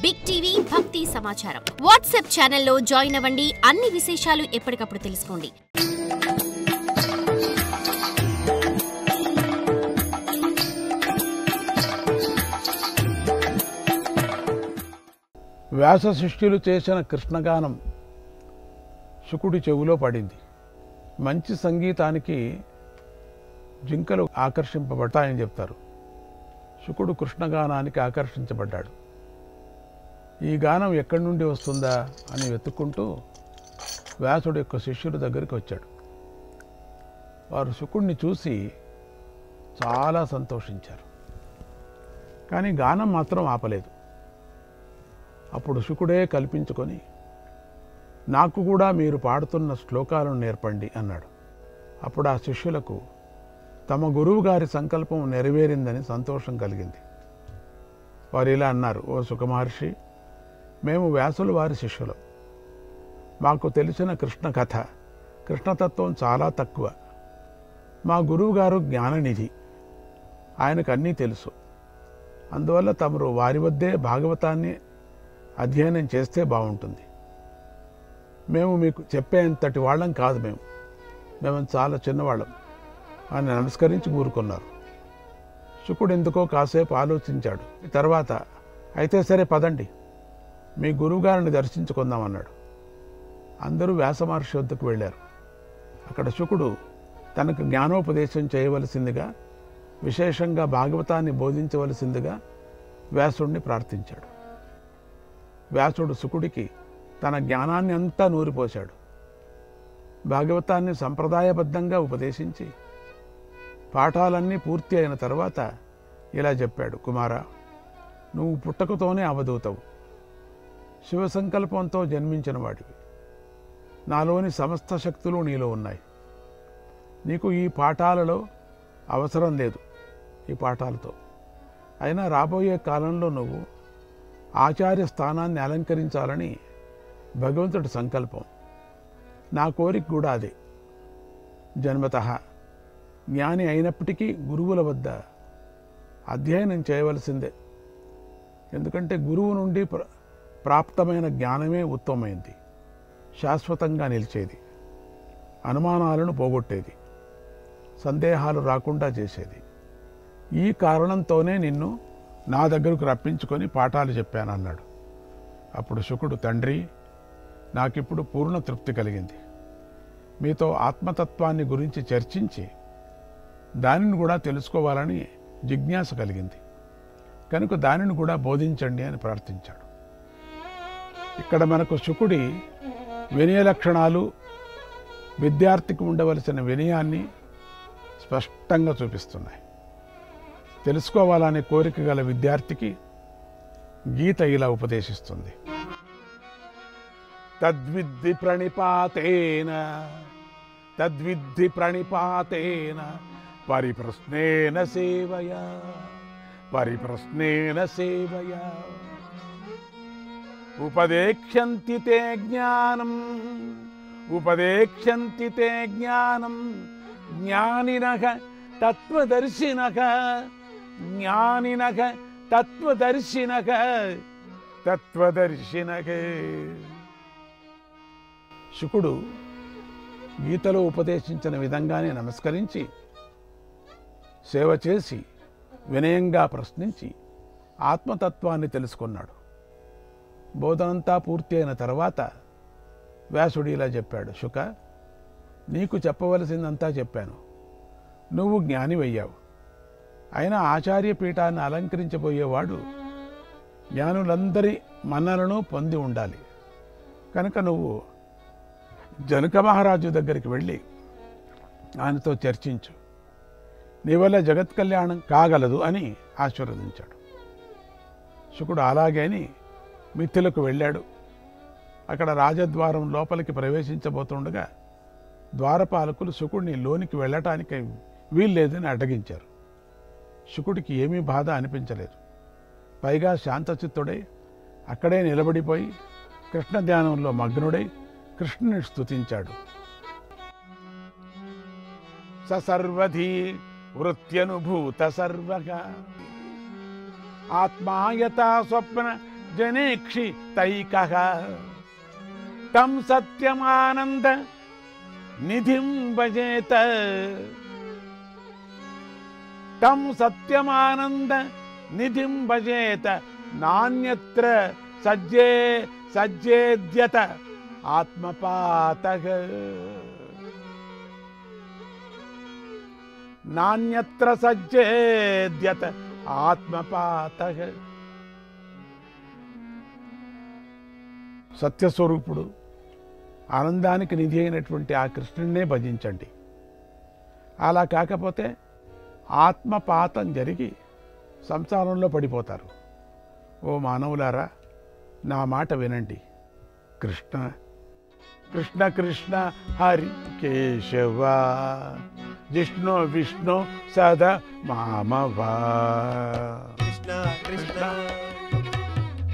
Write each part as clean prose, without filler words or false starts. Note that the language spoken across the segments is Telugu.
బిగ్ టీవీ భక్తి సమాచారం వాట్సాప్ ఛానల్లో జాయిన్ అవ్వండి. అన్ని విశేషాలు ఎప్పటికప్పుడు తెలుసుకోండి. వ్యాస శిష్యులు చేసిన కృష్ణగానం శుకుడి చెవిలో పడింది. మంచి సంగీతానికి జింకలు ఆకర్షింపబడతాయని చెప్తారు. శుకుడు కృష్ణగానానికి ఆకర్షించబడ్డాడు. ఈ గానం ఎక్కడి నుండి వస్తుందా అని వెతుక్కుంటూ వ్యాసుడు యొక్క శిష్యుల దగ్గరికి వచ్చాడు. వారు శుకుడిని చూసి చాలా సంతోషించారు. కానీ గానం మాత్రం ఆపలేదు. అప్పుడు శుకుడే కల్పించుకొని, నాకు కూడా మీరు పాడుతున్న శ్లోకాలను నేర్పండి అన్నాడు. అప్పుడు ఆ శిష్యులకు తమ గురువు గారి సంకల్పం నెరవేరిందని సంతోషం కలిగింది. వారు ఇలా అన్నారు, ఓ సుఖమహర్షి, మేము వ్యాసుల వారి శిష్యులం. మాకు తెలిసిన కృష్ణ కథ, కృష్ణతత్వం చాలా తక్కువ. మా గురువు గారు జ్ఞాననిధి, ఆయనకు అన్నీ తెలుసు. అందువల్ల తమరు వారి వద్దే భాగవతాన్ని అధ్యయనం చేస్తే బాగుంటుంది. మేము మీకు చెప్పేంతటి వాళ్ళం కాదు, మేము చాలా చిన్నవాళ్ళం అని నమస్కరించి ఊరుకున్నారు. శుకుడు ఎందుకో కాసేపు ఆలోచించాడు. తర్వాత అయితే సరే పదండి, మీ గురువుగారిని దర్శించుకుందామన్నాడు. అందరూ వ్యాస మహర్షి వద్దకు వెళ్ళారు. అక్కడ శుకుడు తనకు జ్ఞానోపదేశం చేయవలసిందిగా, విశేషంగా భాగవతాన్ని బోధించవలసిందిగా వ్యాసుడిని ప్రార్థించాడు. వ్యాసుడు శుకుడికి తన జ్ఞానాన్ని అంతా నూరిపోశాడు. భాగవతాన్ని సంప్రదాయబద్ధంగా ఉపదేశించి పాఠాలన్నీ పూర్తి అయిన తర్వాత ఇలా చెప్పాడు, కుమారా, నువ్వు పుట్టకతోనే అవధూతవు. శివ సంకల్పంతో జన్మించిన వాడివి. నాలోని సమస్త శక్తులు నీలో ఉన్నాయి. నీకు ఈ పాఠాలలో అవసరం లేదు. ఈ పాఠాలతో అయినా రాబోయే కాలంలో నువ్వు ఆచార్య స్థానాన్ని అలంకరించాలని భగవంతుడి సంకల్పం. నా కోరిక కూడా అదే. జన్మతః జ్ఞాని అయినప్పటికీ గురువుల వద్ద అధ్యయనం చేయవలసిందే. ఎందుకంటే గురువు నుండి ప్రాప్తమైన జ్ఞానమే ఉత్తమమైంది, శాశ్వతంగా నిలిచేది, అనుమానాలను పోగొట్టేది, సందేహాలు రాకుండా చేసేది. ఈ కారణంతోనే నిన్ను నా దగ్గరకు రప్పించుకొని పాఠాలు చెప్పానన్నాడు. అప్పుడు శుకుడు, తండ్రి, నాకిప్పుడు పూర్ణ తృప్తి కలిగింది. మీతో ఆత్మతత్వాన్ని గురించి చర్చించి దానిని కూడా తెలుసుకోవాలని జిజ్ఞాస కలిగింది. కనుక దానిని కూడా బోధించండి అని ప్రార్థించాడు. ఇక్కడ మనకు శుకుడి వినయ లక్షణాలు, విద్యార్థికి ఉండవలసిన వినయాన్ని స్పష్టంగా చూపిస్తున్నాయి. తెలుసుకోవాలనే కోరిక గల విద్యార్థికి గీత ఇలా ఉపదేశిస్తుంది. తద్విద్ధి ప్రణిపాతేన పరిప్రశ్నేన సేవయా ఉపదేక్ష్యంతి తే జ్ఞానం జ్ఞానినః తత్వదర్శినః. శుకుడు గీతలో ఉపదేశించిన విధంగానే నమస్కరించి, సేవ చేసి, వినయంగా ప్రశ్నించి ఆత్మతత్వాన్ని తెలుసుకున్నాడు. బోధనంతా పూర్తి అయిన తర్వాత వ్యాసుడు ఇలా చెప్పాడు, శుక, నీకు చెప్పవలసిందంతా చెప్పాను. నువ్వు జ్ఞానివయ్యావు. అయినా ఆచార్య పీఠాన్ని అలంకరించబోయేవాడు జ్ఞానులందరి మన్నలను పొంది ఉండాలి. కనుక నువ్వు జనక మహారాజు దగ్గరికి వెళ్ళి ఆయనతో చర్చించు. నీ వల్ల జగత్ కళ్యాణం కాగలదు అని ఆశీర్వదించాడు. శుకుడు అలాగే అని మిథిలకు వెళ్ళాడు. అక్కడ రాజద్వారం లోపలికి ప్రవేశించబోతుండగా ద్వారపాలకులు శుకుడిని లోనికి వెళ్ళటానికి వీల్లేదని అడ్డగించారు. శుకుడికి ఏమీ బాధ అనిపించలేదు. పైగా శాంతచిత్తుడై అక్కడే నిలబడిపోయి కృష్ణ ధ్యానంలో మగ్నుడై కృష్ణుని స్తుతించాడు. సర్వధీ వృత్యనుభూత సర్వగా ఆత్మాయతా స్వప్న జనేక్షితైకః తం సత్యమానంద నిధిం భజేత తం సత్యమానంద నిధిం భజేత నాన్యత్ర సజ్జేద్యత ఆత్మపాతః నాన్యత్ర సజ్జేద్యత ఆత్మపాతః. సత్యస్వరూపుడు ఆనందానికి నిధి అయినటువంటి ఆ కృష్ణున్నే భజించండి. అలా కాకపోతే ఆత్మపాతం జరిగి సంసారంలో పడిపోతారు. ఓ మానవులారా, నా మాట వినండి. కృష్ణ కృష్ణ కృష్ణ హరి కేశవ జిష్ణు విష్ణు సదా మామవ. కృష్ణ కృష్ణ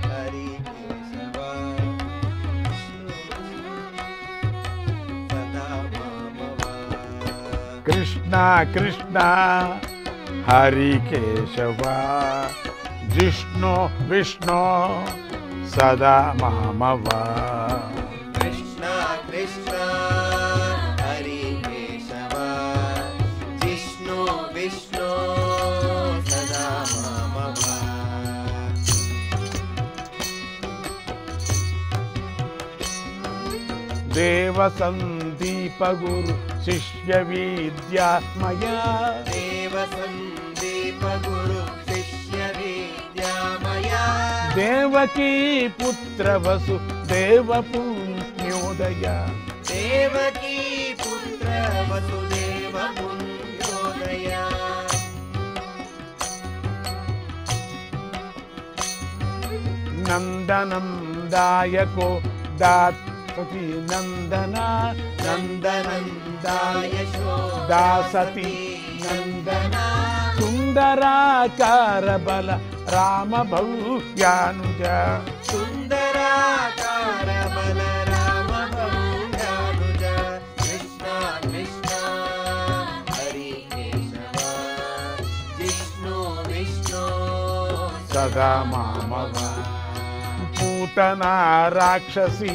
హరి కేశవ సదా మామవ. కృష్ణ కృష్ణ హరి కేశవ జిష్ణు విష్ణు సదా మామవ. కృష్ణ కృష్ణ హరి కేశవ జిష్ణు విష్ణు సదా మామవ. దేవ సందీప గురు శిష్య విద్యామయా దేవ సందీప గురు శిష్య విద్యామయా. దేవకీ పుత్ర వసు దేవ పుణ్యోదయ దేవకీ పుత్ర వసుదేవ పుణ్యోదయ. నందనం దాయకో దాసతి నందన నందనందాయ దాసతి నందన సుందరాకార బల రామ భవ్యానుజ. సుందరాకార బల రామ భవ్యానుజ. కృష్ణ కృష్ణ హరి కేశవ జిష్ణు విష్ణు సదా మామవ. పూతన రాక్షసి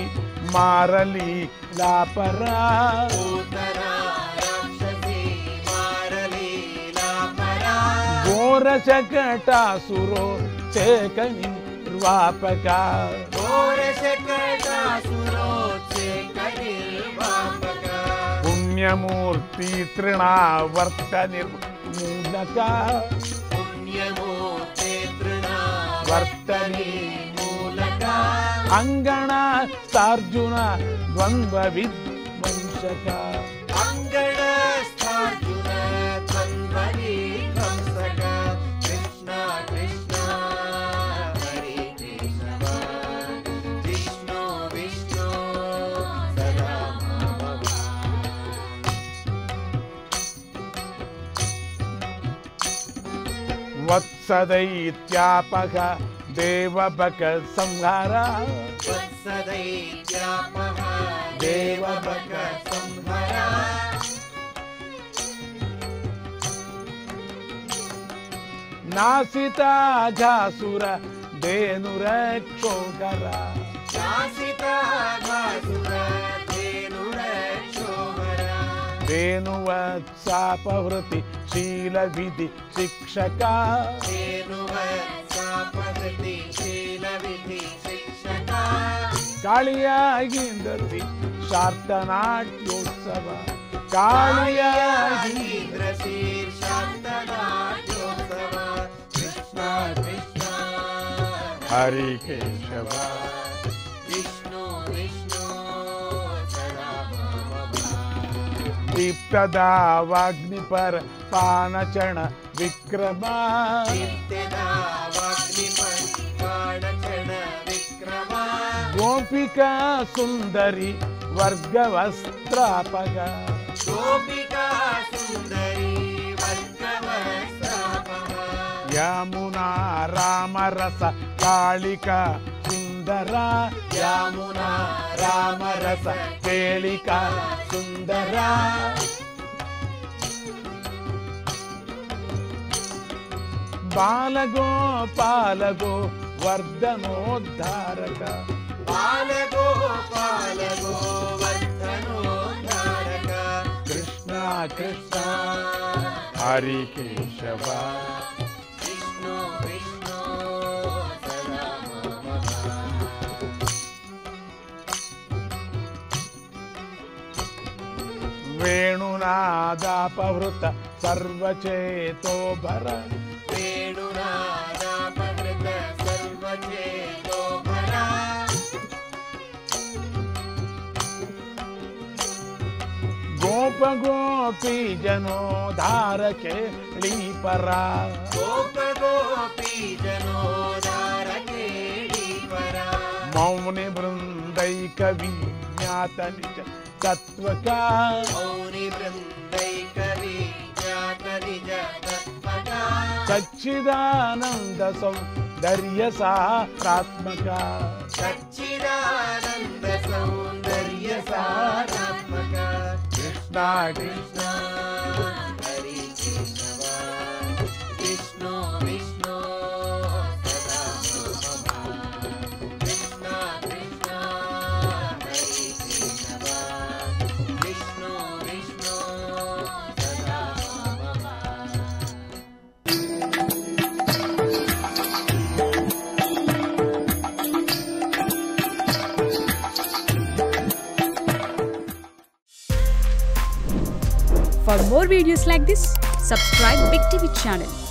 మారలి లాపరా పూతనా రాక్షసి మారలీలాపరా. ఘోర శకటాసురో చేకని నిర్వాపక. ఘోర శకటాసురోచ్ఛేక నిర్వాపక. పుణ్యమూర్తి తృణావర్త నిర్మూలక పుణ్యమూర్తే వర్త నిర్మూలక. అంగణ సార్జున ద్వంద్వ విధ్వంసక. అంగణస్థార్జున ద్వంద్వ విధ్వంసక. కృష్ణ కృష్ణ హరి కేశవ జిష్ణు విష్ణు సదా మామవ. వత్సదైత్యాపక దేవబక సంహార వత్సదైత్యాపః దేవబక సంహర. నాసితాఘాసుర ధేనురక్షోకర. నాసితాఘాసుర ధేనురక్షోభర. ధేనువత్సాపహృతి శీల విధి శిక్షక. ధేనువత్సాపహృతి శీల విధి శిక్షక. కాళియాగింద్రసి శార్తనాట్యోత్సవ. కాళియాగి కాళియాగీంద్రశీర్షార్తనాట్యోత్సవ. కృష్ణ కృష్ణ హరి కేశవ విష్ణు విష్ణు సదా మామవ. దీప్తదావాగ్నిపర పానచణ విక్రమ. నిత్యదావాగ్నిపరిపాణచణ విక్రమ. గోపికా సుందరి వర్గవస్త్రాపక. గోపికా సుందరి వర్గవస్త్రాపహ. యమునా రామరస కాళిక సుందర. యమునా రామరస కేళిక సుందర. బాలగోపాలగో वर्धनोद्धारक बालगोपाल गोवर्धनोद्धारक कृष्ण कृष्ण हरि केशव विष्णु विष्णु सदा मम वेणुनादापहृत सर्वचेतो भर वेणुनादापहृत सर्वचेतो भरा गोप गोपी जनोद्धारके लीपरा गोप गोपी जनोद्धारके लीपरा मौनि वृन्दैक विज्ञात निज तत्त्वका मौनि वृन्दैक विज्ञात निज तत्त्वका सच्चिदानन्द सौन्दर्य सारात्मका सच्चिदानन्द सौन्दर्य सारात्मका कृष्ण कृष्ण हरि केशव विष्णु विष्णु सदा मम कृष्ण कृष्ण हरि केशव विष्णु विष्णु सदा मम For more videos like this, subscribe Big TV channel.